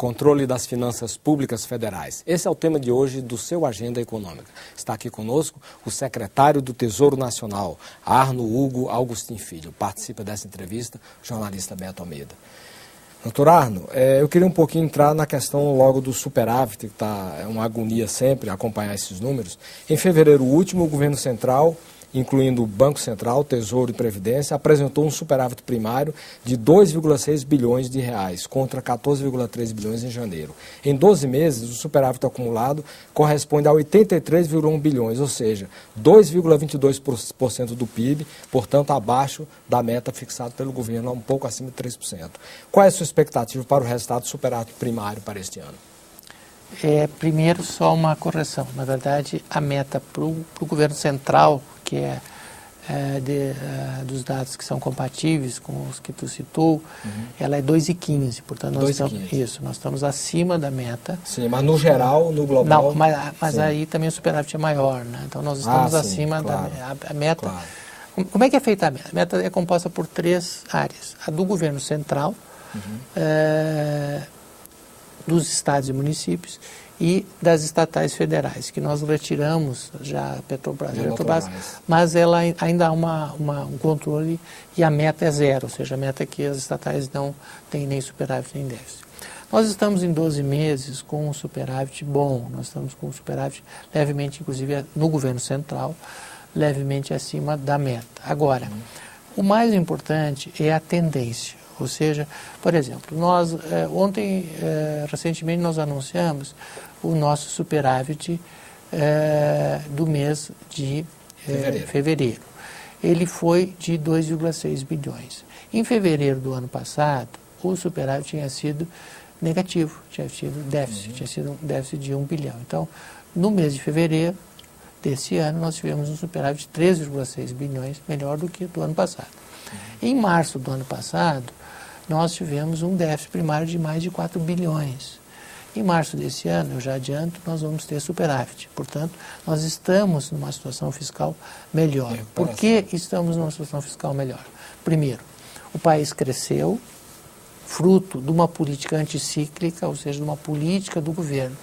Controle das finanças públicas federais. Esse é o tema de hoje do seu Agenda Econômica. Está aqui conosco o secretário do Tesouro Nacional, Arno Hugo Augustin Filho. Participa dessa entrevista o jornalista Beto Almeida. Doutor Arno, eu queria um pouquinho entrar na questão logo do superávit, que é uma agonia sempre acompanhar esses números. Em fevereiro último, o governo central, incluindo o Banco Central, Tesouro e Previdência, apresentou um superávit primário de 2,6 bilhões de reais, contra 14,3 bilhões em janeiro. Em 12 meses, o superávit acumulado corresponde a 83,1 bilhões, ou seja, 2,22% do PIB, portanto, abaixo da meta fixada pelo governo, um pouco acima de 3%. Qual é a sua expectativa para o resultado do superávit primário para este ano? Primeiro, só uma correção. Na verdade, a meta para o governo central, que dos dados que são compatíveis com os que tu citou, ela é 2,15. Portanto, nós estamos acima da meta. Sim, mas no geral, no global... Não, mas aí também o superávit é maior, né? Então, nós estamos acima da meta. Claro. Como é que é feita a meta? A meta é composta por 3 áreas. A do governo central, dos estados e municípios e das estatais federais, que nós retiramos já a Petrobras, mas ela ainda há um controle e a meta é 0, ou seja, a meta é que as estatais não têm nem superávit nem déficit. Nós estamos em 12 meses com um superávit bom, nós estamos com um superávit levemente, inclusive no governo central, levemente acima da meta. Agora, o mais importante é a tendência. Ou seja, por exemplo, nós recentemente nós anunciamos o nosso superávit do mês de fevereiro. Ele foi de 2,6 bilhões. Em fevereiro do ano passado, o superávit tinha sido negativo, tinha sido déficit, tinha sido um déficit de 1 bilhão. Então, no mês de fevereiro desse ano, nós tivemos um superávit de 3,6 bilhões, melhor do que do ano passado. Em março do ano passado, nós tivemos um déficit primário de mais de 4 bilhões. Em março desse ano, eu já adianto, nós vamos ter superávit. Portanto, nós estamos numa situação fiscal melhor. Por que estamos numa situação fiscal melhor? Primeiro, o país cresceu, fruto de uma política anticíclica, ou seja, de uma política do governo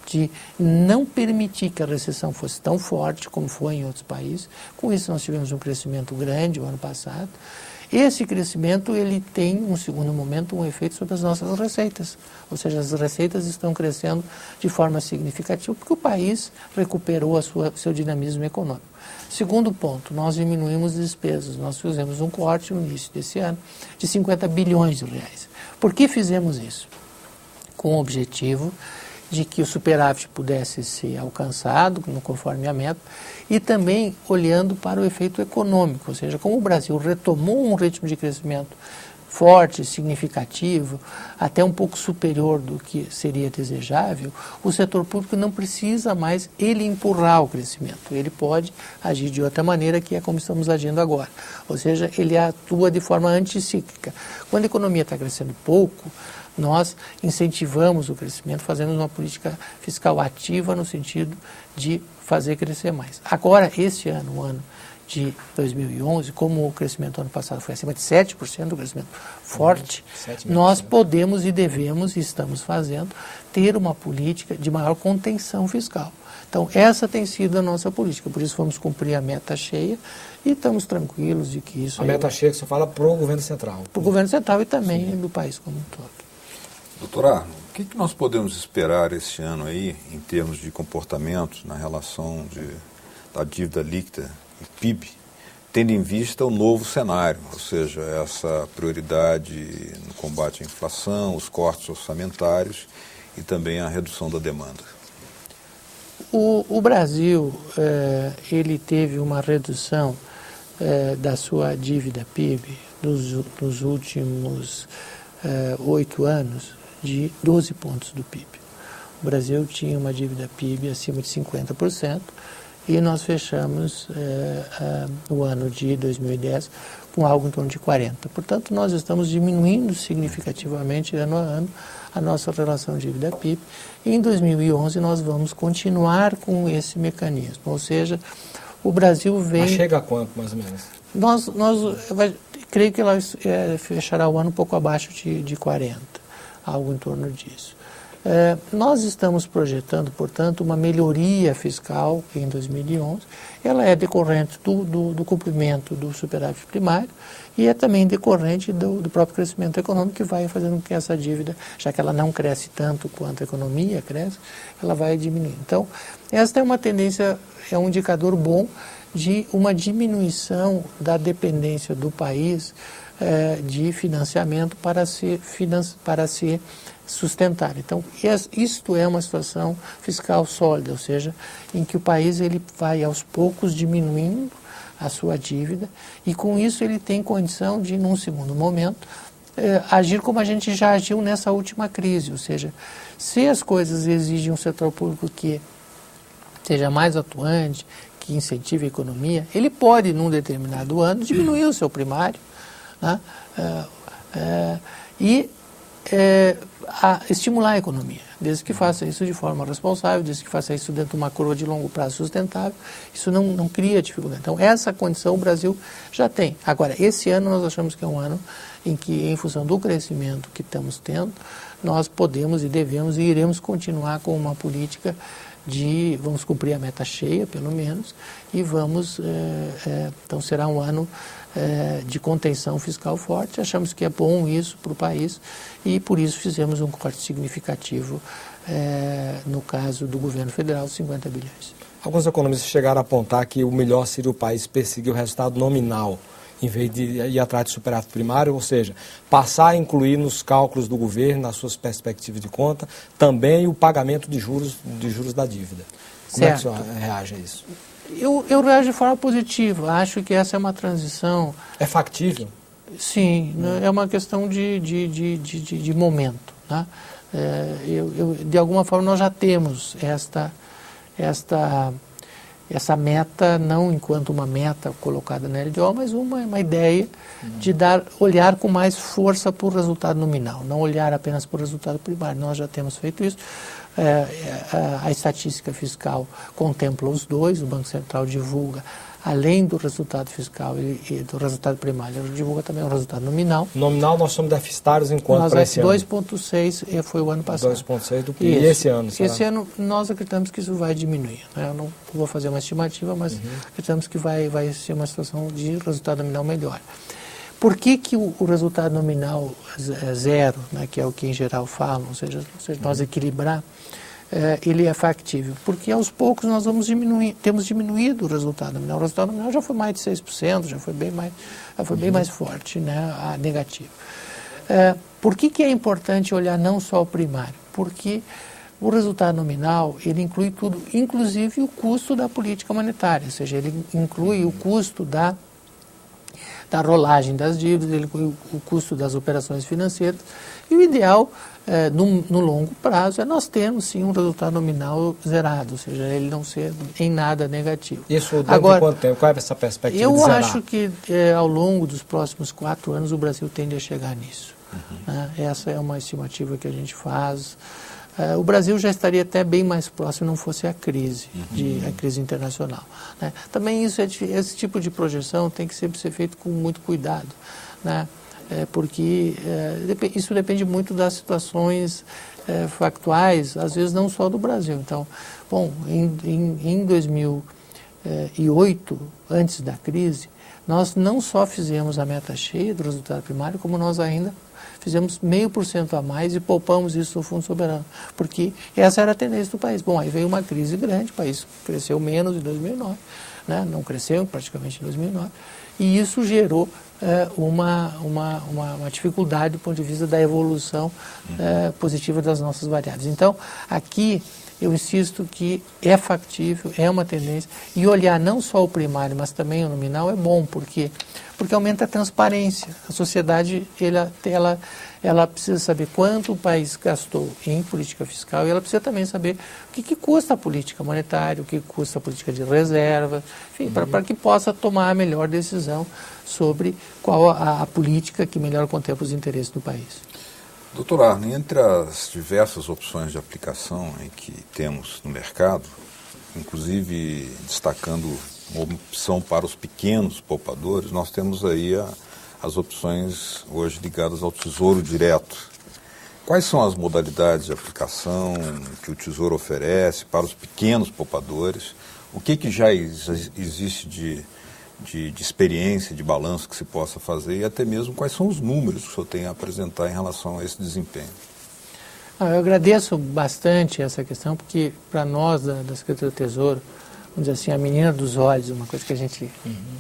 de não permitir que a recessão fosse tão forte como foi em outros países. Com isso, nós tivemos um crescimento grande o ano passado. Esse crescimento, ele tem, um segundo momento, um efeito sobre as nossas receitas. Ou seja, as receitas estão crescendo de forma significativa porque o país recuperou seu dinamismo econômico. Segundo ponto, nós diminuímos despesas. Nós fizemos um corte no início desse ano de 50 bilhões de reais. Por que fizemos isso? Com o objetivo de que o superávit pudesse ser alcançado, conforme a meta, e também olhando para o efeito econômico, ou seja, como o Brasil retomou um ritmo de crescimento forte, significativo, até um pouco superior do que seria desejável, o setor público não precisa mais ele empurrar o crescimento, ele pode agir de outra maneira, que é como estamos agindo agora, ou seja, ele atua de forma anticíclica. Quando a economia está crescendo pouco, nós incentivamos o crescimento, fazendo uma política fiscal ativa no sentido de fazer crescer mais. Agora, esse ano, o ano de 2011, como o crescimento do ano passado foi acima de 7%, do crescimento forte, nós podemos e devemos, e estamos fazendo, ter uma política de maior contenção fiscal. Então, essa tem sido a nossa política, por isso vamos cumprir a meta cheia e estamos tranquilos de que isso... A meta cheia que você fala para o governo central. Para o governo central e também do país como um todo. Doutor Arno, o que nós podemos esperar este ano aí, em termos de comportamento, na relação da dívida líquida e PIB, tendo em vista o novo cenário, ou seja, essa prioridade no combate à inflação, os cortes orçamentários e também a redução da demanda? O Brasil, ele teve uma redução da sua dívida PIB nos últimos 8 anos, de 12 pontos do PIB. O Brasil tinha uma dívida PIB acima de 50% e nós fechamos no ano de 2010 com algo em torno de 40%. Portanto, nós estamos diminuindo significativamente ano a ano a nossa relação dívida-PIB e em 2011 nós vamos continuar com esse mecanismo, ou seja, o Brasil vem... Mas chega a quanto, mais ou menos? Creio que ela fechará o ano um pouco abaixo de 40%. algo em torno disso. Nós estamos projetando, portanto, uma melhoria fiscal em 2011. Ela é decorrente do cumprimento do superávit primário e é também decorrente do próprio crescimento econômico, que vai fazendo com que essa dívida, já que ela não cresce tanto quanto a economia cresce, ela vai diminuir. Então, esta é uma tendência, é um indicador bom de uma diminuição da dependência do país de financiamento para se sustentar. Então, isto é uma situação fiscal sólida, ou seja, em que o país ele vai aos poucos diminuindo a sua dívida e com isso ele tem condição de, num segundo momento, agir como a gente já agiu nessa última crise, ou seja, se as coisas exigem um setor público que seja mais atuante, que incentive a economia, ele pode, num determinado ano, diminuir o seu primário, né? Estimular a economia, desde que faça isso de forma responsável, desde que faça isso dentro de uma curva de longo prazo sustentável, isso não cria dificuldade. Então, essa condição o Brasil já tem. Agora, esse ano nós achamos que é um ano em que, em função do crescimento que estamos tendo, nós podemos e devemos e iremos continuar com uma política vamos cumprir a meta cheia, pelo menos, e então será um ano de contenção fiscal forte. Achamos que é bom isso para o país e por isso fizemos um corte significativo no caso do governo federal, 50 bilhões. Alguns economistas chegaram a apontar que o melhor seria o país perseguir o resultado nominal em vez de ir atrás de superávit primário, ou seja, passar a incluir nos cálculos do governo, nas suas perspectivas de conta, também o pagamento de juros da dívida. Como é que o senhor reage a isso? Eu reajo de forma positiva. Acho que essa é uma transição... É factível? Sim, é uma questão de momento. Né? De alguma forma, nós já temos essa meta, não enquanto uma meta colocada na LDO, mas uma ideia de olhar com mais força para o resultado nominal, não olhar apenas para o resultado primário. Nós já temos feito isso. A estatística fiscal contempla os dois, o Banco Central divulga, além do resultado fiscal e do resultado primário, ele divulga também o resultado nominal. Nominal nós somos deficitários enquanto para esse ano? 2,6 foi o ano passado. 2,6 do PIB. E esse ano? Será? Esse ano nós acreditamos que isso vai diminuir. Né? Eu não vou fazer uma estimativa, mas acreditamos que vai ser uma situação de resultado nominal melhor. Por que o resultado nominal zero, né, que é o que em geral falam, ou seja nós equilibrar, ele é factível? Porque aos poucos nós temos diminuído o resultado nominal. O resultado nominal já foi mais de 6%, já foi bem mais forte, né, a negativo. Por que é importante olhar não só o primário? Porque o resultado nominal, ele inclui tudo, inclusive o custo da política monetária, ou seja, ele inclui o custo da rolagem das dívidas, ele inclui o custo das operações financeiras. E o ideal, no longo prazo, é nós termos, sim, um resultado nominal zerado, ou seja, ele não ser em nada negativo. Isso dentro de quanto tempo? Qual é essa perspectiva de zerar? Eu acho que ao longo dos próximos 4 anos o Brasil tende a chegar nisso. Essa é uma estimativa que a gente faz. O Brasil já estaria até bem mais próximo não fosse a crise, a crise internacional. Né? Também esse tipo de projeção tem que sempre ser feito com muito cuidado, né? Porque isso depende muito das situações factuais, às vezes não só do Brasil. Então, bom, em 2008, antes da crise, nós não só fizemos a meta cheia do resultado primário, como nós ainda fizemos 0,5% a mais e poupamos isso no Fundo Soberano, porque essa era a tendência do país. Bom, aí veio uma crise grande, o país cresceu menos em 2009, né? Não cresceu praticamente em 2009, e isso gerou uma dificuldade do ponto de vista da evolução positiva das nossas variáveis. Então, aqui eu insisto que é factível, é uma tendência, e olhar não só o primário, mas também o nominal é bom, porque aumenta a transparência. A sociedade, ela precisa saber quanto o país gastou em política fiscal e ela precisa também saber o que custa a política monetária, o que custa a política de reserva, enfim, para que possa tomar a melhor decisão sobre qual a política que melhor contempla os interesses do país. Doutor Arno, entre as diversas opções de aplicação em que temos no mercado, inclusive destacando uma opção para os pequenos poupadores, nós temos aí as opções hoje ligadas ao Tesouro Direto. Quais são as modalidades de aplicação que o Tesouro oferece para os pequenos poupadores? O que já existe de experiência, de balanço que se possa fazer e até mesmo quais são os números que o senhor tem a apresentar em relação a esse desempenho? Eu agradeço bastante essa questão, porque para nós da Secretaria do Tesouro, vamos dizer assim, a menina dos olhos, uma coisa que a gente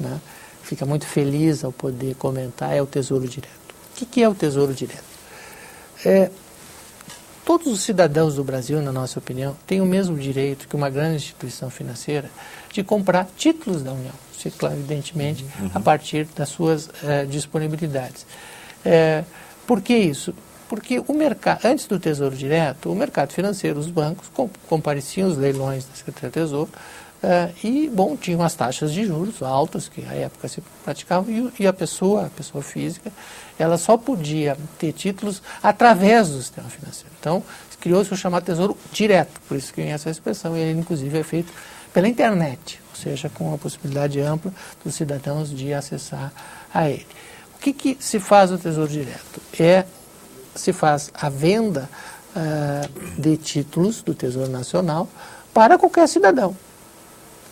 né, fica muito feliz ao poder comentar, é o Tesouro Direto. O que é o Tesouro Direto? Todos os cidadãos do Brasil, na nossa opinião, têm o mesmo direito que uma grande instituição financeira de comprar títulos da União, claro, evidentemente, a partir das suas disponibilidades. Por que isso? Porque o mercado, antes do Tesouro Direto, o mercado financeiro, os bancos, compareciam os leilões da Secretaria do Tesouro e, tinham as taxas de juros altas, que à época se praticavam, e a pessoa física, ela só podia ter títulos através do sistema financeiro. Então, criou-se o chamado Tesouro Direto, por isso que tem essa expressão, e ele, inclusive, é feito pela internet, ou seja, com a possibilidade ampla dos cidadãos de acessar a ele. O que se faz no Tesouro Direto? Se faz a venda de títulos do Tesouro Nacional para qualquer cidadão.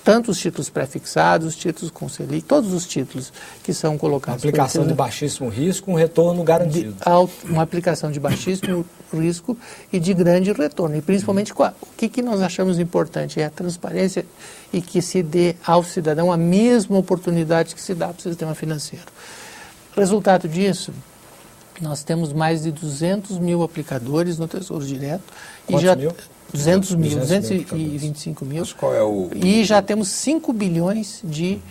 Tanto os títulos pré-fixados, títulos com Selic, todos os títulos que são colocados... Uma aplicação de baixíssimo risco, um retorno garantido. Uma aplicação de baixíssimo risco e de grande retorno. E principalmente, o que nós achamos importante é a transparência e que se dê ao cidadão a mesma oportunidade que se dá para o sistema financeiro. Resultado disso... Nós temos mais de 200 mil aplicadores no Tesouro Direto. Quantos mil? 200 mil, 225 mil. Mas qual é E já temos 5 bilhões de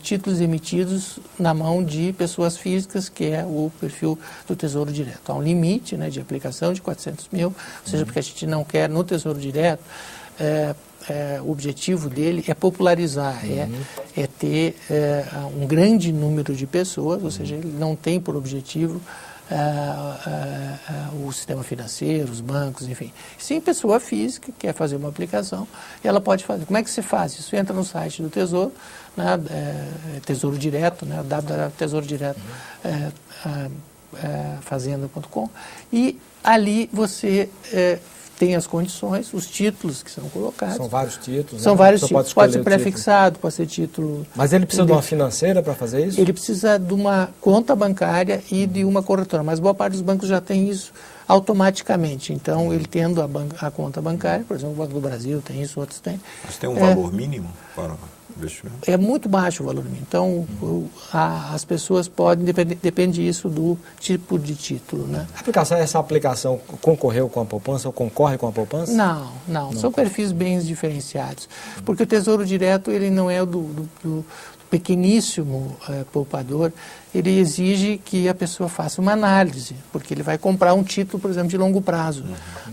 títulos emitidos na mão de pessoas físicas, que é o perfil do Tesouro Direto. Há um limite de aplicação de 400 mil, ou seja, porque a gente não quer no Tesouro Direto... o objetivo dele é popularizar, é ter um grande número de pessoas, ou seja, ele não tem por objetivo o sistema financeiro, os bancos, enfim. Sim, pessoa física que quer fazer uma aplicação, ela pode fazer. Como é que se faz? Isso entra no site do Tesouro, né, Tesouro Direto, né, www.tesourodireto fazenda.com, e ali você... tem as condições, os títulos que são colocados. São vários títulos. São vários títulos. Pode ser pré-fixado, pode ser título... Mas ele precisa de uma financeira para fazer isso? Ele precisa de uma conta bancária e de uma corretora, mas boa parte dos bancos já tem isso automaticamente. Então, ele tendo a conta bancária, por exemplo, o Banco do Brasil tem isso, outros têm. Mas tem um valor mínimo para investimento? É muito baixo o valor mínimo. Então, as pessoas podem, depende isso do tipo de título, né? Essa aplicação concorreu com a poupança ou concorre com a poupança? Não. São perfis bem diferenciados. Porque o Tesouro Direto, ele não é do pequeníssimo poupador, ele exige que a pessoa faça uma análise, porque ele vai comprar um título, por exemplo, de longo prazo,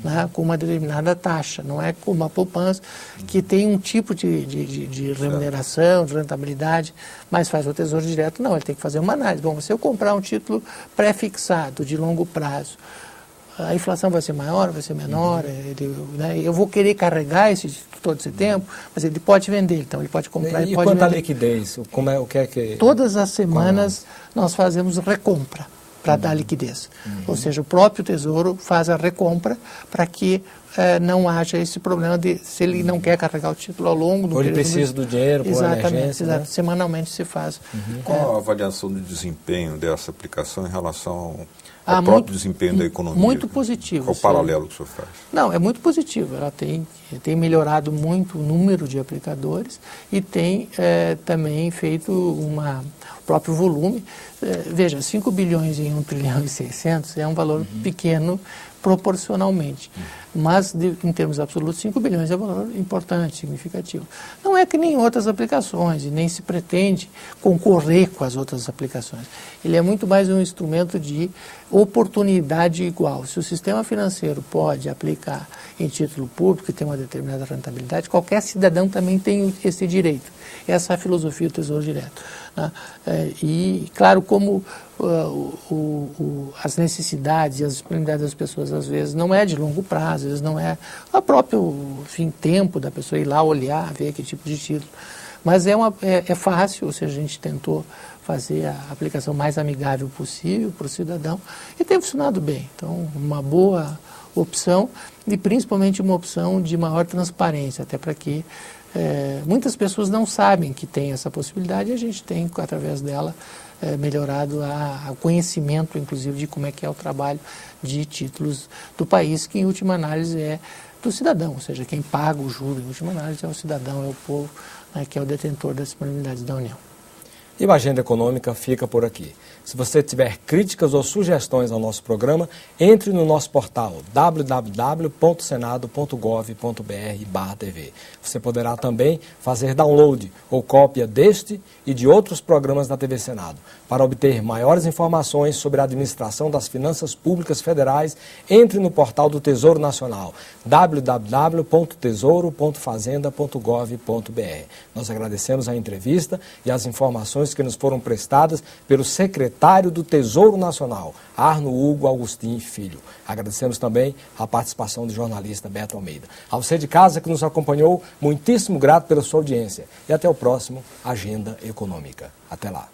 né, com uma determinada taxa. Não é como a poupança, que tem um tipo de remuneração, de rentabilidade, mas faz o Tesouro Direto, não, ele tem que fazer uma análise. Bom, se eu comprar um título pré-fixado, de longo prazo, a inflação vai ser maior, vai ser menor, eu vou querer carregar esse todo esse tempo, mas ele pode vender, então ele pode comprar e pode quanto à vender. liquidez? O que é que... Todas as semanas nós fazemos recompra para dar liquidez. Ou seja, o próprio Tesouro faz a recompra para que não haja esse problema de se ele não quer carregar o título ao longo do período. Ou ele precisa do dinheiro por emergência. Exato. Semanalmente se faz. Qual a avaliação de desempenho dessa aplicação em relação ao próprio desempenho da economia? Muito positivo. Qual o paralelo que o senhor faz? Não, é muito positivo. Ela tem melhorado muito o número de aplicadores e tem também feito o próprio volume. Veja, 5 bilhões em 1 trilhão e 600 é um valor pequeno proporcionalmente. Mas, em termos absolutos, 5 bilhões é um valor importante, significativo. Não é que nem outras aplicações, e nem se pretende concorrer com as outras aplicações. Ele é muito mais um instrumento de oportunidade igual. Se o sistema financeiro pode aplicar em título público e tem uma determinada rentabilidade, qualquer cidadão também tem esse direito. Essa é a filosofia do Tesouro Direto. Né? E, claro, como as necessidades e as disponibilidades das pessoas, às vezes, não é de longo prazo, às vezes não é o próprio tempo da pessoa ir lá olhar, ver que tipo de título. Mas é fácil, ou seja, a gente tentou fazer a aplicação mais amigável possível para o cidadão e tem funcionado bem. Então, uma boa opção e principalmente uma opção de maior transparência, até para que muitas pessoas não sabem que tem essa possibilidade e a gente tem, através dela, melhorado o conhecimento, inclusive, de como é que é o trabalho de títulos do país, que em última análise é do cidadão, ou seja, quem paga o juro em última análise é o cidadão, é o povo, né, que é o detentor das disponibilidades da União. E o Agenda Econômica fica por aqui. Se você tiver críticas ou sugestões ao nosso programa, entre no nosso portal www.senado.gov.br/TV. Você poderá também fazer download ou cópia deste e de outros programas da TV Senado. Para obter maiores informações sobre a administração das finanças públicas federais, entre no portal do Tesouro Nacional, www.tesouro.fazenda.gov.br. Nós agradecemos a entrevista e as informações que nos foram prestadas pelo secretário do Tesouro Nacional, Arno Hugo Augustin Filho. Agradecemos também a participação do jornalista Beto Almeida. A você de casa que nos acompanhou, muitíssimo grato pela sua audiência. E até o próximo Agenda Econômica. Até lá.